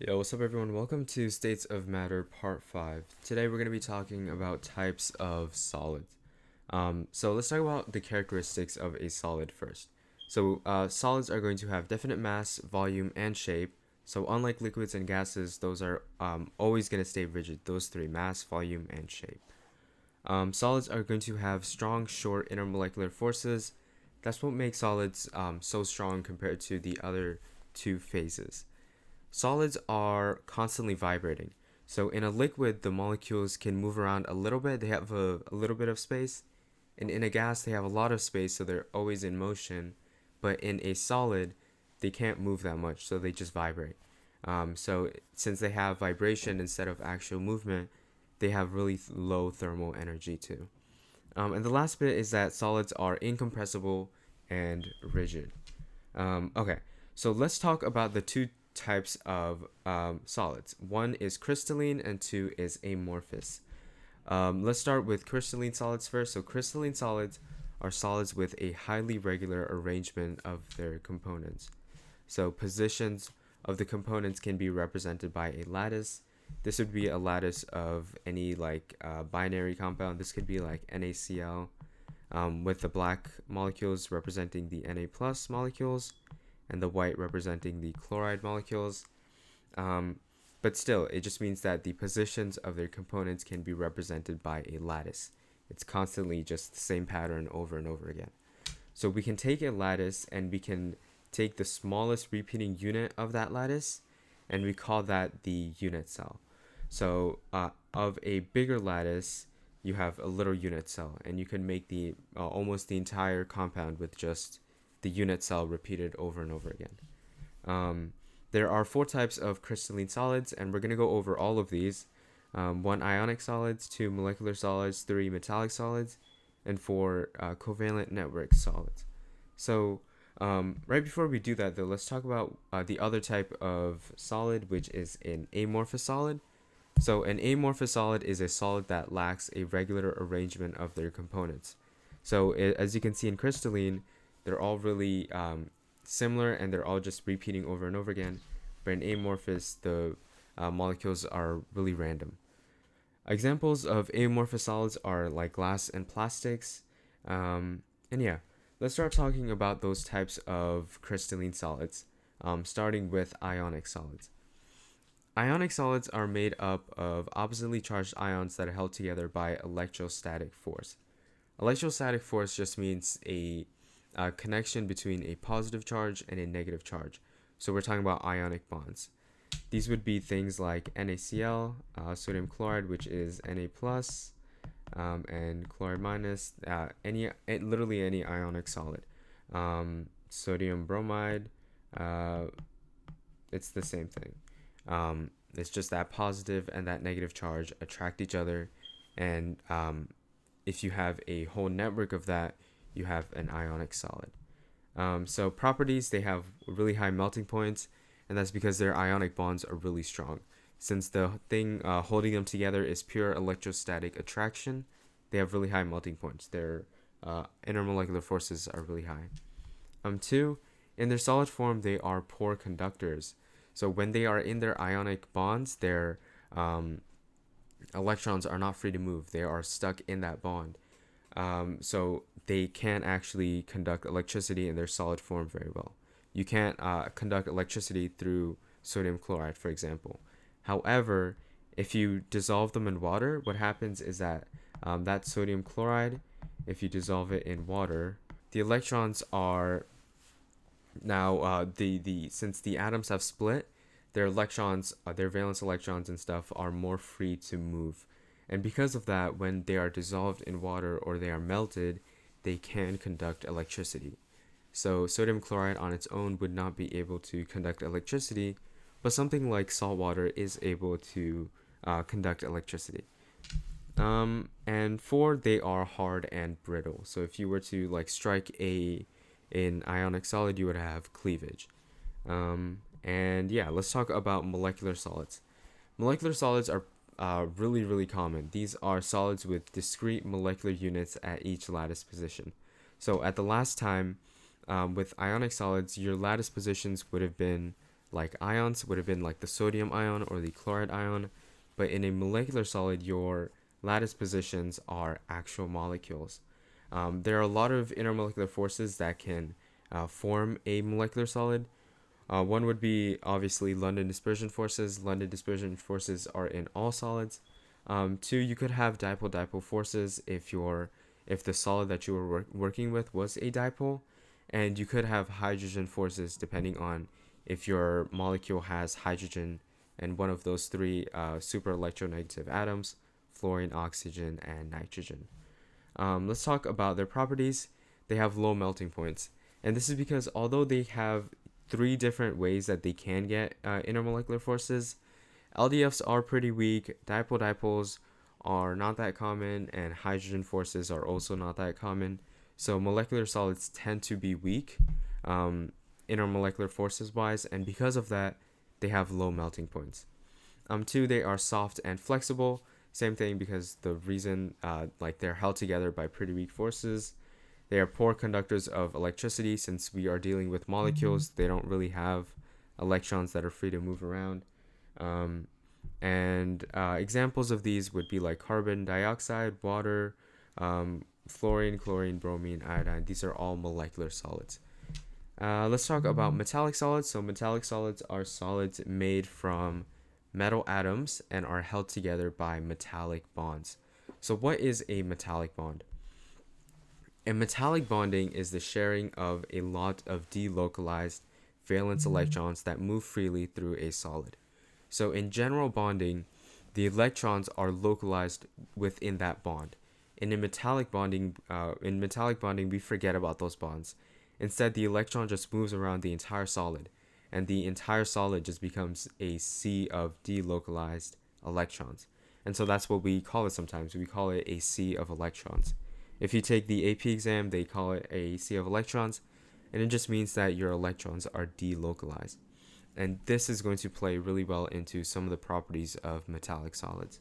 Yo, what's up everyone? Welcome to States of Matter Part 5. Today we're going to be talking about types of solids. So let's talk about the characteristics of a solid first. Solids are going to have definite mass, volume, and shape. So unlike liquids and gases, those are always going to stay rigid. Those three: mass, volume, and shape. Solids are going to have strong, short intermolecular forces. That's what makes solids so strong compared to the other two phases. Solids are constantly vibrating. So in a liquid, the molecules can move around a little bit. They have a little bit of space. And in a gas, they have a lot of space, so they're always in motion. But in a solid, they can't move that much, so they just vibrate. So since they have vibration instead of actual movement, they have really low thermal energy too. And the last bit is that solids are incompressible and rigid. Okay, so let's talk about the two types of solids. One is crystalline and two is amorphous. Let's start with crystalline solids first. So crystalline solids are solids with a highly regular arrangement of their components. So positions of the components can be represented by a lattice. This would be a lattice of any binary compound. This could be like NaCl, with the black molecules representing the Na plus molecules and the white representing the chloride molecules. But still, it just means that the positions of their components can be represented by a lattice. It's constantly just the same pattern over and over again. So we can take a lattice and we can take the smallest repeating unit of that lattice and we call that the unit cell. So of a bigger lattice, you have a little unit cell, and you can make the almost the entire compound with just the unit cell repeated over and over again. There are four types of crystalline solids, and we're going to go over all of these. One, ionic solids; two, molecular solids; three, metallic solids; and four, covalent network solids. So right before we do that, though, let's talk about the other type of solid, which is an amorphous solid. So an amorphous solid is a solid that lacks a regular arrangement of their components. So as you can see in crystalline, they're all really similar and they're all just repeating over and over again. But in amorphous, the molecules are really random. Examples of amorphous solids are like glass and plastics. And yeah, let's start talking about those types of crystalline solids, starting with ionic solids. Ionic solids are made up of oppositely charged ions that are held together by electrostatic force. Electrostatic force just means a connection between a positive charge and a negative charge. So we're talking about ionic bonds. These would be things like NaCl, sodium chloride, which is Na plus, and chloride minus. Literally any ionic solid. Sodium bromide, it's the same thing. It's just that positive and that negative charge attract each other, and if you have a whole network of that, you have an ionic solid. So properties, they have really high melting points, and that's because their ionic bonds are really strong. Since the thing holding them together is pure electrostatic attraction, they have really high melting points. Their intermolecular forces are really high. Two, in their solid form, they are poor conductors. So when they are in their ionic bonds, their electrons are not free to move. They are stuck in that bond. So they can't actually conduct electricity in their solid form very well. You can't conduct electricity through sodium chloride, for example. However, if you dissolve them in water, what happens is that that sodium chloride, if you dissolve it in water, the electrons are now the since the atoms have split, their electrons, their valence electrons and stuff are more free to move. And because of that, when they are dissolved in water or they are melted, they can conduct electricity. So sodium chloride on its own would not be able to conduct electricity, but something like salt water is able to conduct electricity. And four, they are hard and brittle. So if you were to strike an ionic solid, you would have cleavage. And yeah, let's talk about molecular solids. Molecular solids are really, really common. These are solids with discrete molecular units at each lattice position. So at the last time, with ionic solids, your lattice positions would have been like ions would have been like the sodium ion or the chloride ion, but in a molecular solid, your lattice positions are actual molecules. There are a lot of intermolecular forces that can form a molecular solid. One would be obviously London dispersion forces. London dispersion forces are in all solids. Two, you could have dipole-dipole forces if the solid that you were working with was a dipole, and you could have hydrogen forces depending on if your molecule has hydrogen and one of those three super electronegative atoms: fluorine, oxygen, and nitrogen. Let's talk about their properties. They have low melting points, and this is because although they have three different ways that they can get intermolecular forces, LDFs are pretty weak, dipole-dipoles are not that common, and hydrogen forces are also not that common. So molecular solids tend to be weak, intermolecular forces wise, and because of that, they have low melting points. Two, they are soft and flexible. Same thing, because the reason like they're held together by pretty weak forces. They are poor conductors of electricity. Since we are dealing with molecules, they don't really have electrons that are free to move around. And examples of these would be like carbon dioxide, water, fluorine, chlorine, bromine, iodine. These are all molecular solids. Let's talk about metallic solids. So metallic solids are solids made from metal atoms and are held together by metallic bonds. So what is a metallic bond? A metallic bonding is the sharing of a lot of delocalized valence electrons that move freely through a solid. So in general bonding, the electrons are localized within that bond. And in metallic bonding, we forget about those bonds. Instead, the electron just moves around the entire solid, and the entire solid just becomes a sea of delocalized electrons. And so that's what we call it sometimes. We call it a sea of electrons. If you take the AP exam, they call it a sea of electrons, and it just means that your electrons are delocalized. And this is going to play really well into some of the properties of metallic solids.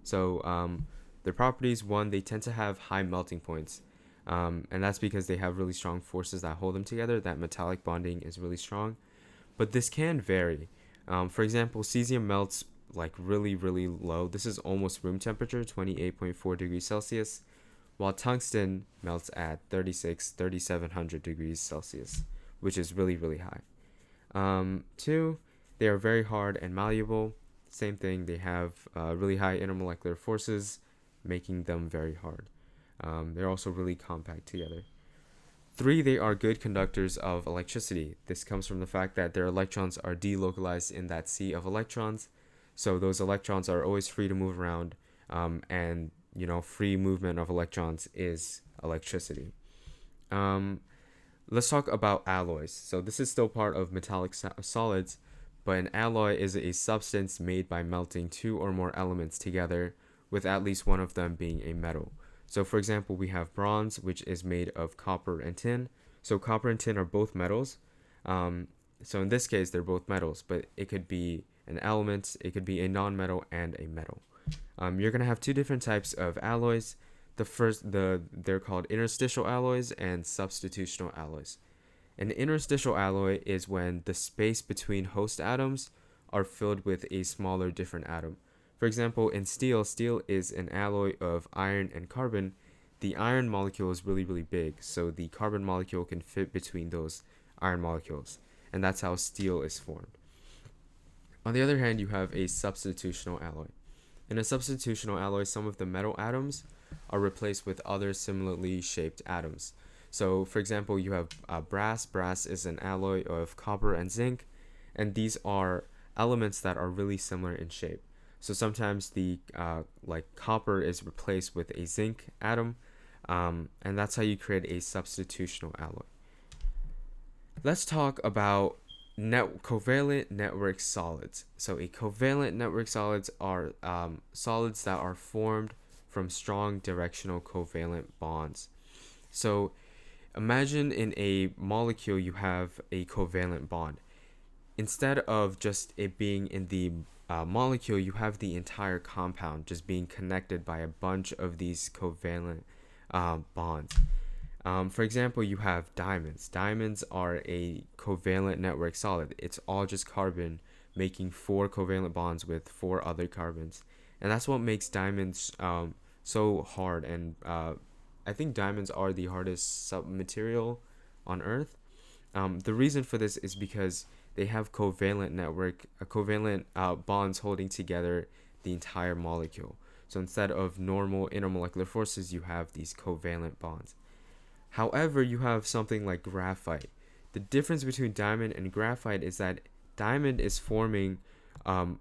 So their properties: one, they tend to have high melting points, and that's because they have really strong forces that hold them together. That metallic bonding is really strong, but this can vary. For example, cesium melts like really, really low. This is almost room temperature, 28.4 degrees Celsius, while tungsten melts at 3700 degrees Celsius, which is really, really high. Two, they are very hard and malleable. Same thing, they have really high intermolecular forces, making them very hard. They're also really compact together. Three, they are good conductors of electricity. This comes from the fact that their electrons are delocalized in that sea of electrons. So those electrons are always free to move around, and free movement of electrons is electricity. Let's talk about alloys. So this is still part of metallic solids, but an alloy is a substance made by melting two or more elements together, with at least one of them being a metal. So for example, we have bronze, which is made of copper and tin. So copper and tin are both metals. So in this case, they're both metals, but it could be an element, it could be a non-metal and a metal. You're gonna have two different types of alloys. They're called interstitial alloys and substitutional alloys. An interstitial alloy is when the space between host atoms are filled with a smaller different atom. For example, in steel is an alloy of iron and carbon. The iron molecule is really, really big, so the carbon molecule can fit between those iron molecules, and that's how steel is formed. On the other hand, you have a substitutional alloy. In a substitutional alloy, some of the metal atoms are replaced with other similarly shaped atoms. So, for example, you have brass. Brass is an alloy of copper and zinc, and these are elements that are really similar in shape. So sometimes the copper is replaced with a zinc atom, and that's how you create a substitutional alloy. Let's talk about covalent network solids. So a covalent network solids are solids that are formed from strong directional covalent bonds. So imagine in a molecule you have a covalent bond. Instead of just it being in the molecule, you have the entire compound just being connected by a bunch of these covalent bonds. For example, you have diamonds. Diamonds are a covalent network solid. It's all just carbon making four covalent bonds with four other carbons. And that's what makes diamonds so hard. And I think diamonds are the hardest submaterial on Earth. The reason for this is because they have covalent bonds holding together the entire molecule. So instead of normal intermolecular forces, you have these covalent bonds. However, you have something like graphite. The difference between diamond and graphite is that diamond is forming um,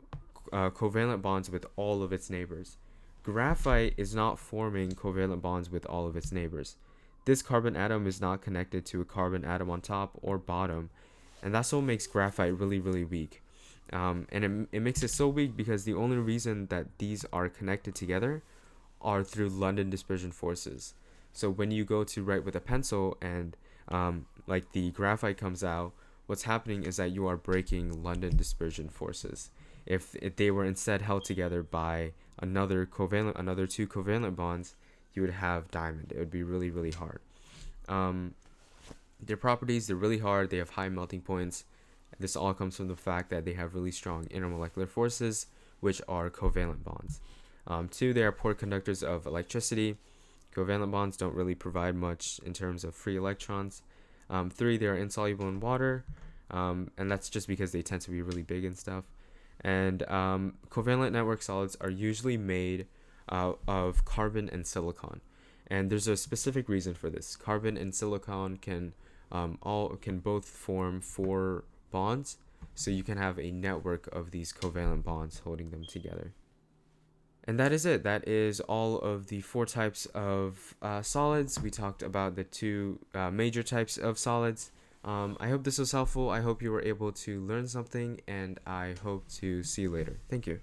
covalent bonds with all of its neighbors. Graphite is not forming covalent bonds with all of its neighbors. This carbon atom is not connected to a carbon atom on top or bottom, and that's what makes graphite really, really weak. And it makes it so weak because the only reason that these are connected together are through London dispersion forces. So when you go to write with a pencil and like the graphite comes out, what's happening is that you are breaking London dispersion forces. If they were instead held together by another two covalent bonds, you would have diamond. It would be really, really hard. Um, their properties, they're really hard. They have high melting points. This all comes from the fact that they have really strong intermolecular forces, which are covalent bonds. Two, they are poor conductors of electricity. Covalent bonds don't really provide much in terms of free electrons. Three, they are insoluble in water, and that's just because they tend to be really big and stuff. And covalent network solids are usually made of carbon and silicon, and there's a specific reason for this. Carbon and silicon can both form four bonds, so you can have a network of these covalent bonds holding them together. And that is it. That is all of the four types of solids. We talked about the two major types of solids. I hope this was helpful. I hope you were able to learn something, and I hope to see you later. Thank you.